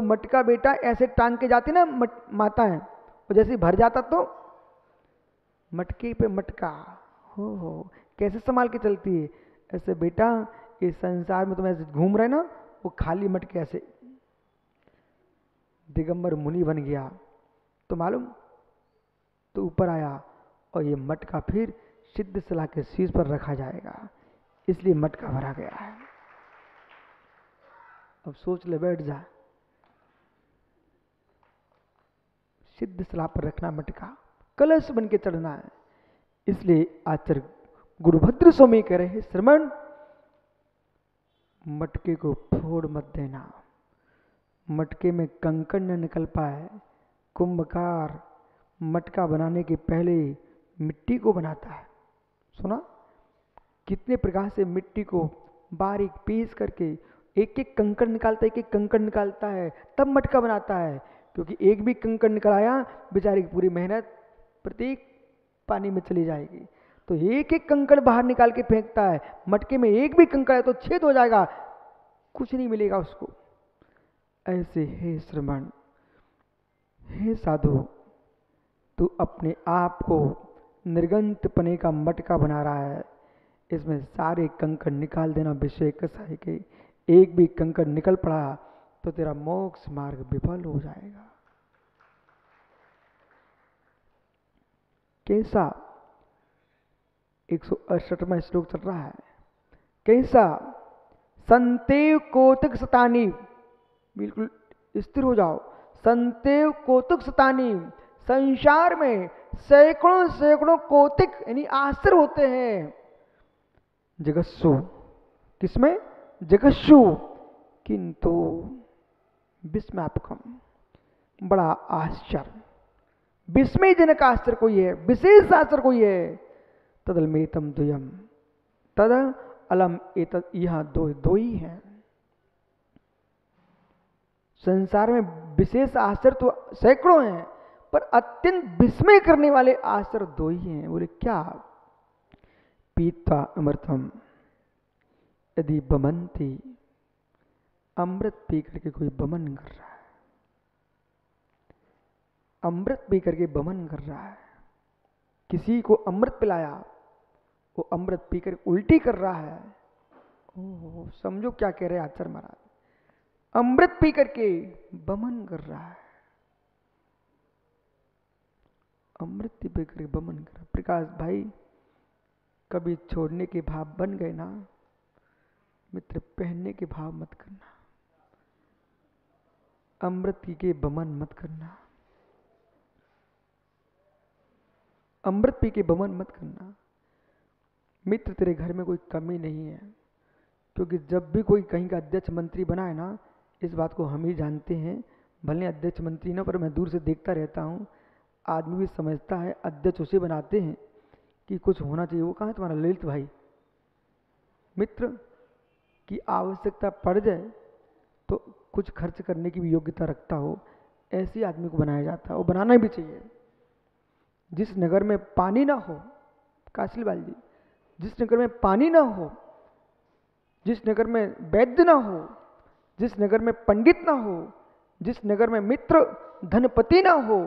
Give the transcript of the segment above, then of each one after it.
मटका बेटा ऐसे टांग के जाती ना माता है, और जैसे भर जाता तो मटके पे मटका, हो कैसे संभाल के चलती है। ऐसे बेटा इस संसार में तुम ऐसे घूम रहे ना, वो खाली मटके ऐसे। दिगंबर मुनि बन गया तो मालूम, तो ऊपर आया और ये मटका फिर सिद्धशिला के शीश पर रखा जाएगा, इसलिए मटका भरा गया है। अब सोच ले, बैठ जा, सिद्धशिला पर रखना मटका, कलश बन के चढ़ना है। इसलिए आचार्य गुरुभद्र स्वामी कह रहे, श्रमण मटके को फोड़ मत देना, मटके में कंकड़ न निकल पाए। कुंभकार मटका बनाने के पहले मिट्टी को बनाता है, सुना कितने प्रकार से मिट्टी को बारीक पीस करके एक एक कंकड़ निकालता है, एक एक कंकड़ निकालता है, तब मटका बनाता है। क्योंकि एक भी कंकड़ निकल आया, बेचारे की पूरी मेहनत प्रत्येक पानी में चली जाएगी। तो एक एक कंकड़ बाहर निकाल के फेंकता है। मटके में एक भी कंकड़ है तो छेद हो जाएगा, कुछ नहीं मिलेगा उसको। ऐसे हे श्रमण, हे साधु, तू अपने आप को निर्गंत पने का मटका बना रहा है, इसमें सारे कंकड़ निकाल देना विषय कसाई के। एक भी कंकड़ निकल पड़ा तो तेरा मोक्ष मार्ग विफल हो जाएगा। कैसा 168वां श्लोक चल रहा है, कैसा संतेव कौतुक सतानी, बिल्कुल स्थिर हो जाओ। संतेव कौतुक सतानी, संसार में सैकड़ों सैकड़ों कौतिक यानी आश्चर्य होते हैं। जगस्सु, किसमें? जगस्सु, किंतु विस्मयापकम, बड़ा आश्चर्य, विस्मयजनक आश्चर्य कोई है, विशेष आश्चर्य कोई है। तदलमेतम द्वयम, तद अलम एतद, यह दो ही हैं। संसार में विशेष आश्चर्य तो सैकड़ों हैं, पर अत्यंत विस्मय करने वाले आश्चर्य दो ही हैं। बोले क्या? पीत्वा अमृतम यदि बमंती, अमृत पी करके कोई बमन कर रहा है, अमृत पी करके बमन कर रहा है। किसी को अमृत पिलाया, वो अमृत पीकर उल्टी कर रहा है। ओह, समझो क्या कह रहे हैं आचार्य महाराज, अमृत पी करके बमन कर रहा है, अमृत पी करके बमन कर रहा है। प्रकाश भाई, कभी छोड़ने के भाव बन गए ना मित्र, पहनने के भाव मत करना, अमृत पी के बमन मत करना, अमृत पी के बमन मत करना। मित्र, तेरे घर में कोई कमी नहीं है, क्योंकि जब भी कोई कहीं का अध्यक्ष मंत्री बना है ना, इस बात को हम ही जानते हैं, भले अध्यक्ष मंत्री ना, पर मैं दूर से देखता रहता हूँ, आदमी भी समझता है अध्यक्ष उसे बनाते हैं कि कुछ होना चाहिए। वो कहाँ है तुम्हारा ललित भाई? मित्र की आवश्यकता पड़ जाए तो कुछ खर्च करने की भी योग्यता रखता हो, ऐसे आदमी को बनाया जाता है, और बनाना भी चाहिए। जिस नगर में पानी ना हो, काशीलाल जी, जिस नगर में पानी ना हो, जिस नगर में वैद्य ना हो, जिस नगर में पंडित ना हो, जिस नगर में मित्र धनपति ना हो,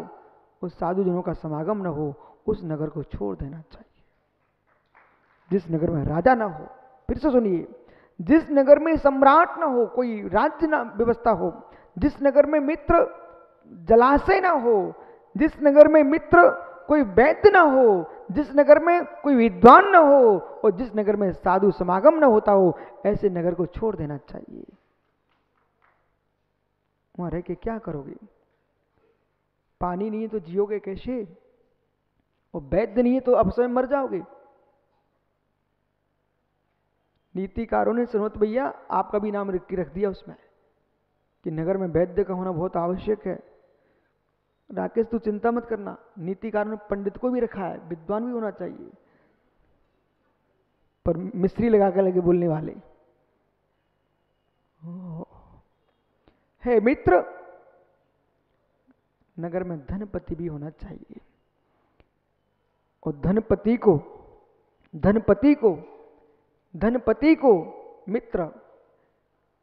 उस साधुजनों का समागम ना हो, उस नगर को छोड़ देना चाहिए। जिस नगर में राजा ना हो, फिर से सुनिए, जिस नगर में सम्राट ना हो, कोई राज्य ना व्यवस्था हो, जिस नगर में मित्र जलाशय ना हो, जिस नगर में मित्र कोई वैद्य ना हो, जिस नगर में कोई विद्वान ना हो, और जिस नगर में साधु समागम ना होता हो, ऐसे नगर को छोड़ देना चाहिए। वहां रह के क्या करोगे? पानी नहीं है तो जियोगे कैसे? और वैद्य नहीं है तो अब स्वयं मर जाओगे। नीतिकारों ने सुनोत भैया आपका भी नाम रख दिया उसमें कि नगर में वैद्य का होना बहुत आवश्यक है। राकेश तू चिंता मत करना, नीतिकारों ने पंडित को भी रखा है, विद्वान भी होना चाहिए, पर मिस्त्री लगा के लगे बोलने वाले। हे मित्र, नगर में धनपति भी होना चाहिए, और धनपति को मित्र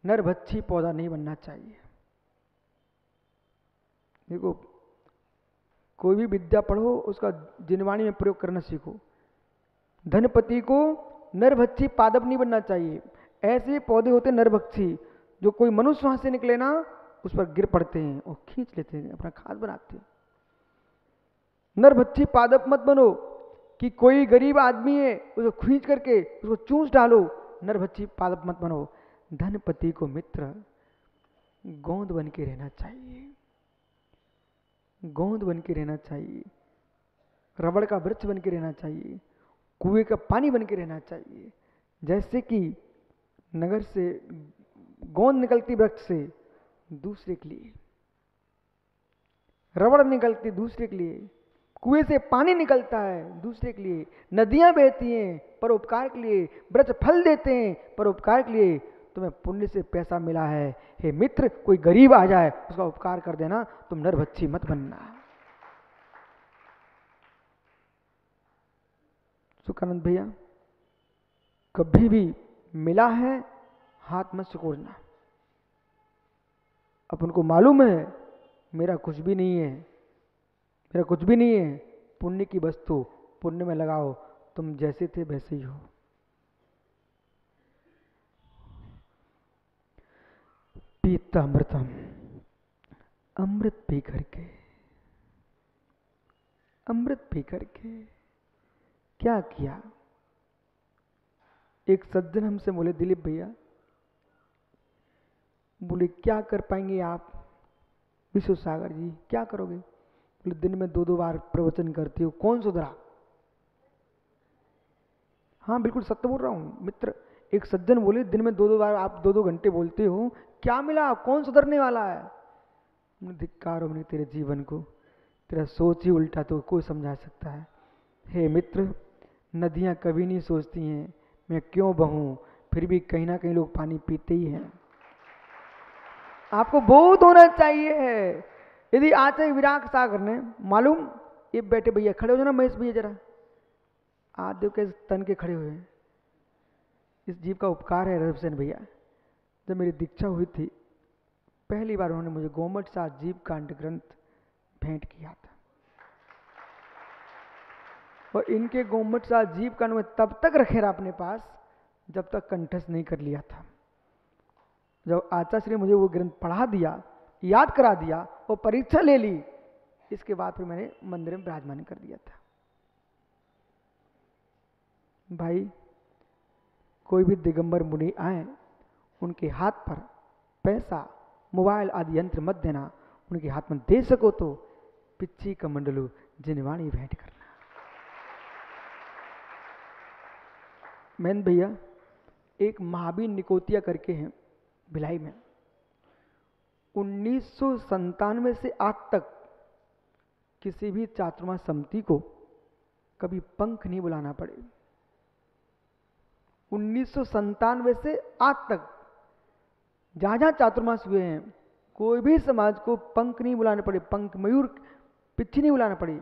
नरभक्षी पौधा नहीं बनना चाहिए। देखो, कोई भी विद्या पढ़ो उसका जिनवाणी में प्रयोग करना सीखो। धनपति को नरभक्षी पादप नहीं बनना चाहिए। ऐसे पौधे होते हैं नरभक्षी, जो कोई मनुष्य वहां से निकले ना उस पर गिर पड़ते हैं और खींच लेते हैं, अपना खाद बनाते हैं। नरभक्षी पादप मत बनो कि कोई गरीब आदमी है उसको खींच करके उसको चूस डालो। नरभक्षी पादप मत बनो। धनपति को मित्र गोंद बन के रहना चाहिए, गोंद बन के रहना चाहिए, रबड़ का वृक्ष बन के रहना चाहिए, कुएं का पानी बन के रहना चाहिए। जैसे कि नगर से गोंद निकलती वृक्ष से दूसरे के लिए, रबड़ निकलती दूसरे के लिए, कुएं से पानी निकलता है दूसरे के लिए, नदियां बहती हैं परोपकार के लिए, वृक्ष फल देते हैं परोपकार के लिए। तुम्हें पुण्य से पैसा मिला है। हे मित्र, कोई गरीब आ जाए उसका उपकार कर देना, तुम नरभक्षी मत बनना। सुखानंद भैया, कभी भी मिला है हाथ मत सिकोड़ना। अपन को मालूम है मेरा कुछ भी नहीं है, मेरा कुछ भी नहीं है, पुण्य की वस्तु पुण्य में लगाओ, तुम जैसे थे वैसे ही हो। पीता अमृतम, अमृत पी करके, अमृत पी करके क्या किया। एक सज्जन हमसे बोले, दिलीप भैया, बोले क्या कर पाएंगे आप विश्व सागर जी, क्या करोगे। बोले दिन में 2-2 बार प्रवचन करते हो, कौन सुधरा। हाँ बिल्कुल सत्य बोल रहा हूँ मित्र। एक सज्जन बोले दिन में 2-2 बार आप 2-2 घंटे बोलते हो, क्या मिला, कौन सुधरने वाला है। धिक्कार हो मैंने तेरे जीवन को, तेरा सोच ही उल्टा तो कोई समझा सकता है। हे मित्र, नदियां कभी नहीं सोचती हैं मैं क्यों बहूं, फिर भी कहीं ना कहीं लोग पानी पीते ही हैं। आपको बोध होना चाहिए है। यदि आचार्य विराट सागर ने मालूम, ये बैठे भैया खड़े हो जाना, महेश भैया जरा आदेव के तन के खड़े हुए हैं। इस जीव का उपकार है रविसेन भैया। जब मेरी दीक्षा हुई थी पहली बार उन्होंने मुझे गोमट सा जीव कांड ग्रंथ भेंट किया था, और इनके गोमट सा जीव कांड में तब तक रखे रहा अपने पास जब तक कंठस्थ नहीं कर लिया था। जब आचार्य ने मुझे वो ग्रंथ पढ़ा दिया, याद करा दिया और परीक्षा ले ली, इसके बाद फिर मैंने मंदिर में विराजमान कर दिया था। भाई, कोई भी दिगंबर मुनि आए, उनके हाथ पर पैसा, मोबाइल आदि यंत्र मत देना। उनके हाथ में दे सको तो पिच्ची कमंडलू जिनवाणी भेंट करना। मैन भैया, एक महावीर निकोतिया करके हैं भिलाई में, 1997 से आज तक किसी भी चातुर्मास समिति को कभी पंख नहीं बुलाना पड़े। 1997 से आज तक जहां जहां चातुर्मास हुए हैं, कोई भी समाज को पंख नहीं बुलाने पड़े, पंख मयूर पिच्ची नहीं बुलाना पड़ी।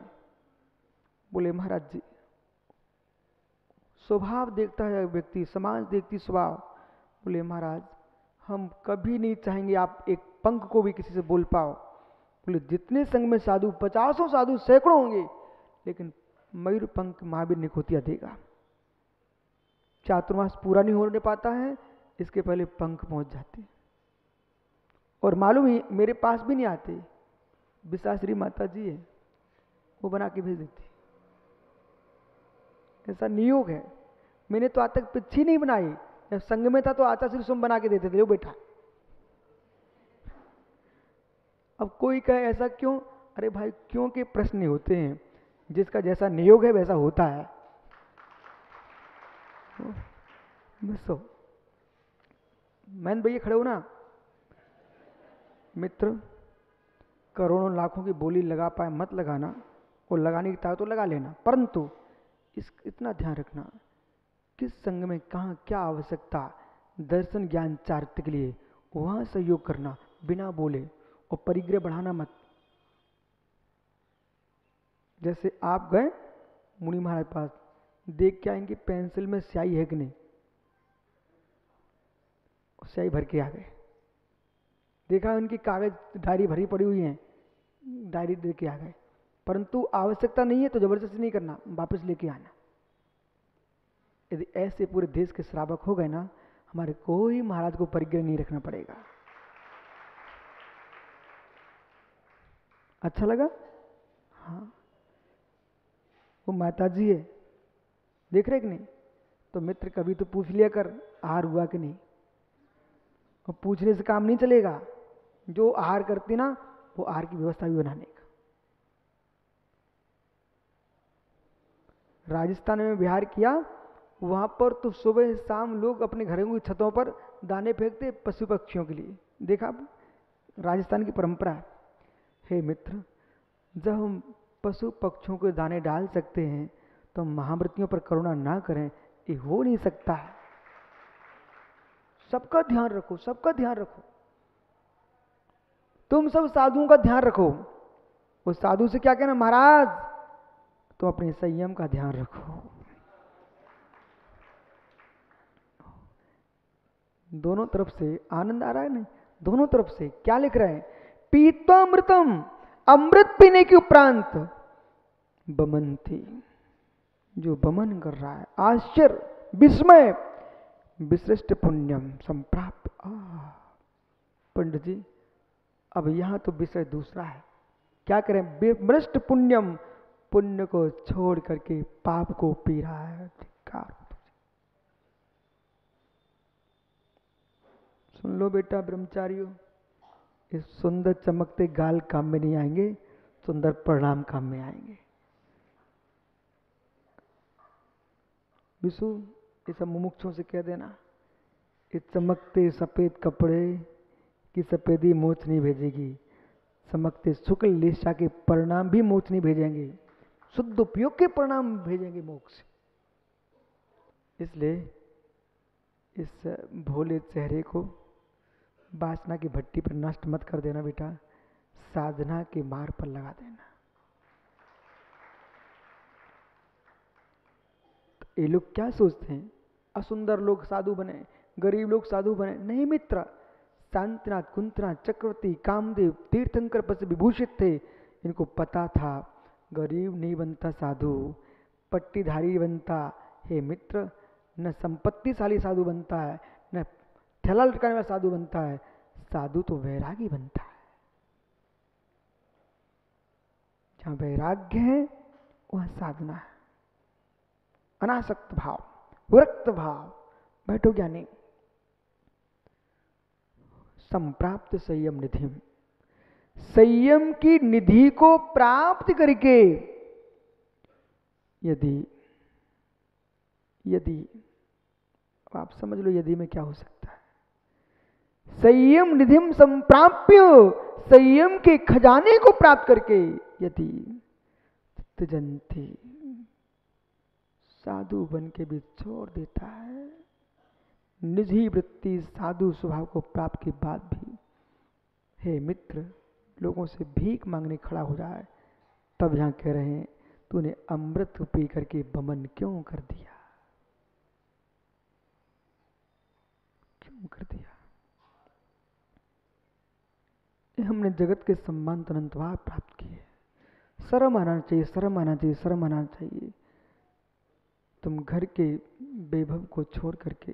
बोले महाराज जी, स्वभाव देखता है व्यक्ति, समाज देखती स्वभाव। बोले महाराज, हम कभी नहीं चाहेंगे आप एक पंख को भी किसी से बोल पाओ। बोले जितने संघ में साधु, 50 साधु, सैकड़ों होंगे, लेकिन मयूर पंख महावीर निकोतिया देगा। चातुर्मास पूरा नहीं होने पाता है, इसके पहले पंख पहुंच जाते, और मालूम ही मेरे पास भी नहीं आते। विशाश्री माता जी है, वो बना के भेज देती। ऐसा नियोग है। मैंने तो आज तक पिच्छी नहीं बनाई। जब संघ में था तो आचार्य स्वयं बना के देते थे, लो बेटा। अब कोई कहे ऐसा क्यों, अरे भाई क्यों के प्रश्न नहीं होते हैं, जिसका जैसा नियोग है वैसा होता है। बस मैन भैया खड़े हो ना मित्र, करोड़ों लाखों की बोली लगा पाए मत लगाना, और लगाने की ताकत तो लगा लेना, परंतु इतना ध्यान रखना किस संघ में कहाँ क्या आवश्यकता, दर्शन ज्ञान चारित्र के लिए वहां सहयोग करना बिना बोले, और परिग्रह बढ़ाना मत। जैसे आप गए मुनि महाराज पास, देख के आएंगे पेंसिल में स्याही है कि नहीं, स्याही भर के आ गए। देखा उनकी कागज डायरी भरी पड़ी हुई है, डायरी दे के आ गए, परंतु आवश्यकता नहीं है तो जबरदस्ती नहीं करना, वापस लेके आना। यदि ऐसे पूरे देश के श्रावक हो गए ना, हमारे कोई महाराज को परिग्रह नहीं रखना पड़ेगा। अच्छा लगा? हाँ, वो माता जी है, देख रहे कि नहीं? तो मित्र कभी तो पूछ लिया कर आहार हुआ कि नहीं। और पूछने से काम नहीं चलेगा, जो आहार करती ना वो आहार की व्यवस्था भी बनाने का। राजस्थान में बिहार किया, वहां पर तो सुबह शाम लोग अपने घरों की छतों पर दाने फेंकते पशु पक्षियों के लिए। देखा आप, राजस्थान की परंपरा है। हे मित्र, जब हम पशु पक्षियों को दाने डाल सकते हैं तो महाव्रतियों पर करुणा ना करें, ये हो नहीं सकता है। सबका ध्यान रखो, सबका ध्यान रखो। तुम सब साधुओं का ध्यान रखो। वो साधु से क्या कहना, महाराज तुम अपने संयम का ध्यान रखो। दोनों तरफ से आनंद आ रहा है नहीं? दोनों तरफ से क्या लिख रहे हैं? पीत्वामृतम, अमृत पीने के उपरांत बमंती, जो बमन कर रहा है, आश्चर्य, विस्मय, विशिष्ट पुण्यम संप्राप्त। पंडित जी, अब यहां तो विषय दूसरा है। क्या करें? विमृष्ट पुण्यम, पुण्य को छोड़ करके पाप को पी रहा है। धिक्कार। सुन लो बेटा ब्रह्मचारियों, इस सुंदर चमकते गाल काम में नहीं आएंगे, सुंदर परिणाम काम में आएंगे। विशु, ये सब मुमुक्षों से कह देना, इस चमकते सफेद कपड़े की सफेदी मोच नहीं भेजेगी, चमकते शुक्ल लेशा के परिणाम भी मोच नहीं भेजेंगे, शुद्ध उपयोग के परिणाम भेजेंगे मोक्ष। इसलिए इस भोले चेहरे को वासना की भट्टी पर नष्ट मत कर देना बेटा, साधना के मार्ग पर लगा देना। तो ये लोग क्या सोचते हैं, असुंदर लोग साधु बने, गरीब लोग साधु बने? नहीं मित्र, शांतिनाथ, कुंतनाथ, चक्रवर्ती, कामदेव, तीर्थंकर पद से विभूषित थे। इनको पता था गरीब नहीं बनता साधु, पट्टीधारी बनता। हे मित्र, न संपत्तिशाली साधु बनता है, न ठेला लटकाने वाला साधु बनता है। साधु तो वैरागी बनता है। जहां वैराग्य है वहां साधना है। अनासक्त भाव, विरक्त भाव। बैठो ज्ञानी। संप्राप्त संयम निधि, संयम की निधि को प्राप्त करके यदि आप समझ लो यदि में क्या हो सकता है। संयम निधिम संप्राप्य, संयम के खजाने को प्राप्त करके यदि त्यजन्ति, साधु बन के भी छोड़ देता है। निजी वृत्ति साधु स्वभाव को प्राप्त के बाद भी हे मित्र लोगों से भीख मांगने खड़ा हो रहा है, तब यहां कह रहे हैं तूने अमृत पी करके बमन क्यों कर दिया, क्यों कर दिया। हमने जगत के सम्मान तनंतवार प्राप्त किए। शर्म आना चाहिए, शर्म आना चाहिए, शर्म आना चाहिए। तुम घर के वैभव को छोड़ करके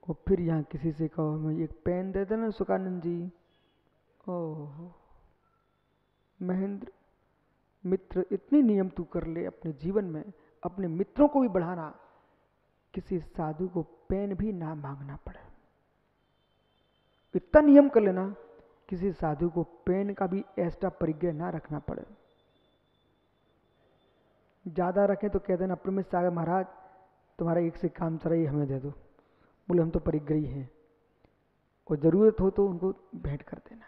और फिर यहाँ किसी से कहो मैं एक पेन दे देना सुखानंद जी। ओह महेंद्र, मित्र इतने नियम तू कर ले अपने जीवन में, अपने मित्रों को भी बढ़ाना, किसी साधु को पेन भी ना मांगना पड़े। इतना नियम कर लेना, किसी साधु को पेन का भी एक्स्ट्रा परिग्रह ना रखना पड़े। ज्यादा रखें तो कह देना प्रमेश सागर महाराज तुम्हारा एक से काम चल रही है, हमें दे दो। बोले हम तो परिग्रही हैं, और जरूरत हो तो उनको भेंट कर देना।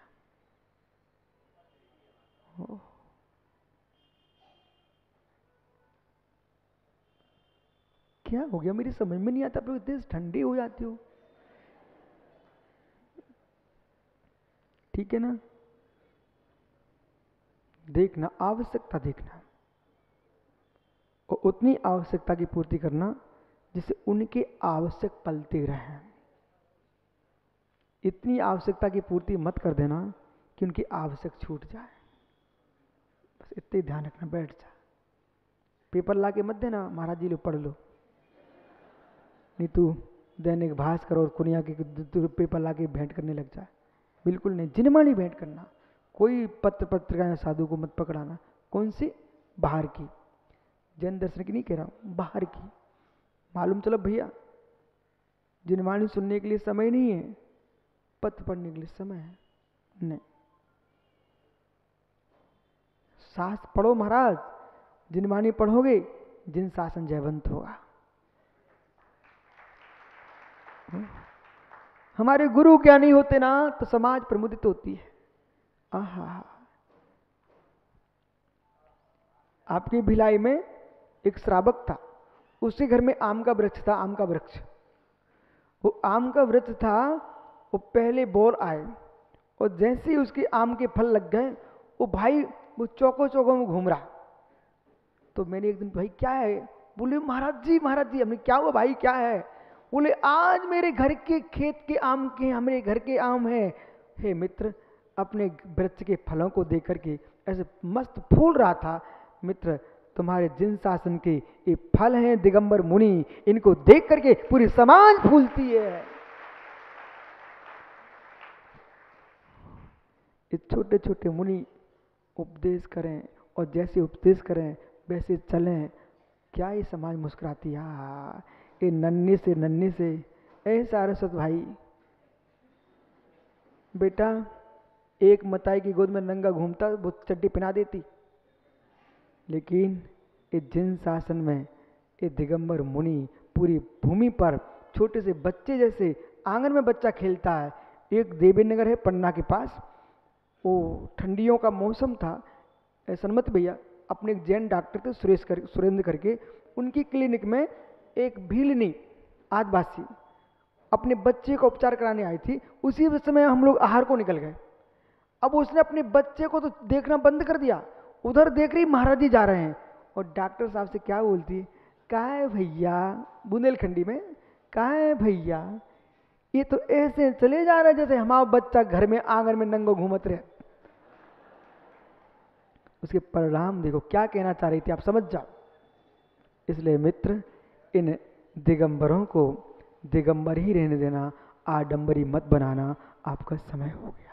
क्या हो गया, मेरी समझ में नहीं आता, आप इतने ठंडे हो जाते हो। ठीक है ना, देखना आवश्यकता, देखना और उतनी आवश्यकता की पूर्ति करना जिससे उनके आवश्यक पलते रहें। इतनी आवश्यकता की पूर्ति मत कर देना कि उनकी आवश्यक छूट जाए। बस इतने ही ध्यान रखना, बैठ जा। पेपर ला के मत देना महाराज जी लो पढ़ लो, नहीं तू दैनिक भास्कर और कुनिया के पेपर ला के भेंट करने लग जा। बिल्कुल नहीं, जिनमानी भेंट करना। कोई पत्रिका या साधु को मत पकड़ाना। कौन सी? बाहर की, जैन दर्शन की नहीं कह रहा हूँ, बाहर की। मालूम चलो भैया जिनवाणी सुनने के लिए समय नहीं है, पत्र पढ़ने के लिए समय है। नहीं, शास्त्र पढ़ो महाराज, जिनवाणी पढ़ोगे जिन शासन जयवंत होगा। हमारे गुरु क्या नहीं होते ना तो समाज प्रमुदित होती है। आहा, आपकी भिलाई में एक श्रावक था, उसके घर में आम का वृक्ष था, आम का वृक्ष। वो आम का वृक्ष था, वो पहले बोर आए और जैसे ही उसके आम के फल लग गए, वो भाई वो चौकों चौकों में घूम रहा। तो मैंने एक दिन, भाई क्या है? बोले महाराज जी हमने, क्या हुआ भाई क्या है? बोले आज मेरे घर के खेत के आम के, हमारे घर के आम है। हे मित्र, अपने वृक्ष के फलों को देख करके ऐसे मस्त फूल रहा था। मित्र, तुम्हारे जिन शासन के ये फल हैं दिगंबर मुनि, इनको देख करके पूरी समाज फूलती है। ये छोटे छोटे मुनि उपदेश करें और जैसे उपदेश करें वैसे चलें, क्या ये समाज मुस्कुराती है। ये नन्हे से ऐसा रसद भाई, बेटा एक मताई की गोद में नंगा घूमता वो चड्डी पहना देती, लेकिन ये जिन शासन में ये दिगंबर मुनि पूरी भूमि पर छोटे से बच्चे जैसे आंगन में बच्चा खेलता है। एक देवी नगर है पन्ना के पास, वो ठंडियों का मौसम था। सनमत भैया अपने एक जैन डॉक्टर थे सुरेंद्र करके, उनकी क्लिनिक में एक भीलनी आदिवासी अपने बच्चे को उपचार कराने आई थी। उसी समय हम लोग आहार को निकल गए। अब उसने अपने बच्चे को तो देखना बंद कर दिया, उधर देख रही महाराज जी जा रहे हैं और डॉक्टर साहब से क्या बोलती, कहा है भैया, बुंदेलखंडी में, कहा है भैया ये तो ऐसे चले जा रहे जैसे हमारा बच्चा घर में आंगन में नंगो घूमत रहे। उसके परिणाम देखो, क्या कहना चाह रही थी आप समझ जाओ। इसलिए मित्र, इन दिगंबरों को दिगंबर ही रहने देना, आडंबरी मत बनाना। आपका समय हो गया।